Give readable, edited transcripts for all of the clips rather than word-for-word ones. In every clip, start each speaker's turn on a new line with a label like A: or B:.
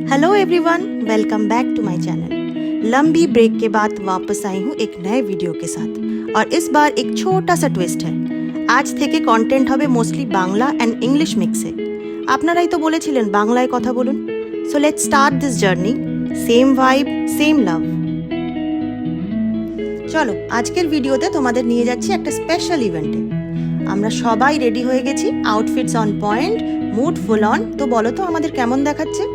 A: Hello everyone, welcome back to my channel. लंबी break के बाद वापस आई हूँ एक नए वीडियो के साथ और इस बार एक छोटा सा ट्विस्ट है। आज থেকে কন্টেন্ট হবে মোস্টলি বাংলা অ্যান্ড ইংলিশ মিক্সে। আপনারাই তো বলেছিলেন বাংলায় কথা বলুন। So let's start this journey. Same vibe, same love. চলো আজকের ভিডিওতে তোমাদের নিয়ে যাচ্ছি একটা স্পেশাল ইভেন্টে। আমরা সবাই রেডি হয়ে গেছি, outfits on point, mood full on. তো বলো তো আমাদের কেমন দেখাচ্ছে?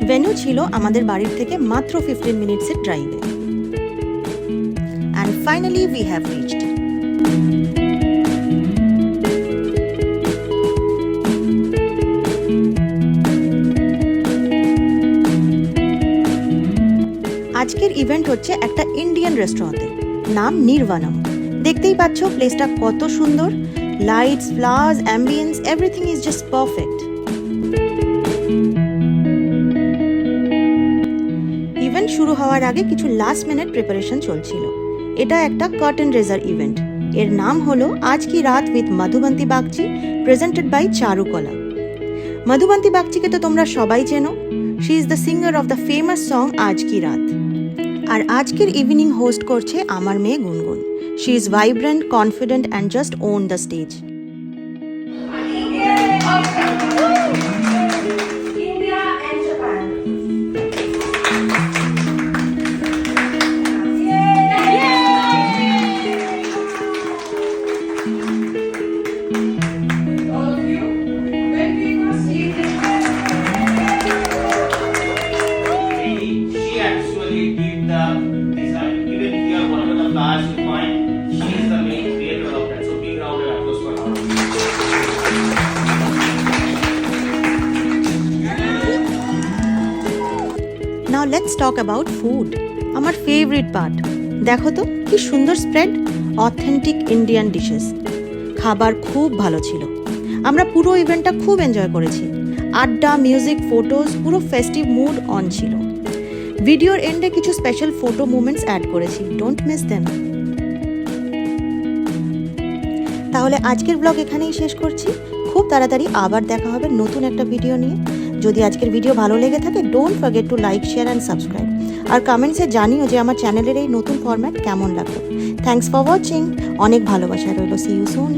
A: ভেন্যু ছিল আমাদের বাড়ির থেকে মাত্র 15 মিনিটসের ড্রাইভে। And finally we have reached. আজকের ইভেন্ট হচ্ছে একটা ইন্ডিয়ান রেস্টুরেন্টে, নাম নির্বাণম। দেখতেই পাচ্ছ প্লেসটা কত সুন্দর, lights, flowers, ambience, everything is just perfect. Event শুরু হওয়ার আগে কিছু লাস্ট মিনিট প্রিপারেশন চলছিল। এটা একটা কার্টেন রেজার ইভেন্ট। এর নাম হলো আজ কি রাত উইথ মধুবন্তী বাগচি, প্রেজেন্টেড বাই চারুকলা। মধুবন্তী বাগচিকে তো তোমরা সবাই চেনো। She is the singer of the famous song আজ কি রাত। আর আজকের ইভিনিং হোস্ট করছে আমার মেয়ে গুনগুন। She is vibrant, confident and just won the stage. Now let's talk about food. আমার ফেভারিট পার্ট। দেখো তো কি সুন্দর স্প্রেড, অথেন্টিক ইন্ডিয়ান ডিশেস। খাবার খুব ভালো ছিল। আমরা পুরো ইভেন্টটা খুব এনজয় করেছি। আড্ডা, মিউজিক, ফটোজ, পুরো ফেস্টিভ মুড অন ছিল। ভিডিওর এন্ডে কিছু স্পেশাল ফটো মুমেন্টস অ্যাড করেছি, ডোন্ট মিস দেম। তাহলে আজকের ব্লগ এখানেই শেষ করছি। খুব তাড়াতাড়ি আবার দেখা হবে নতুন একটা ভিডিও নিয়ে। যদি আজকের ভিডিও ভালো লেগে থাকে, don't forget to like, share and subscribe. আর কমেন্টসে জানিও যে আমার চ্যানেলের এই নতুন ফরম্যাট কেমন লাগলো। Thanks for watching. অনেক ভালোবাসা রইল। See you soon.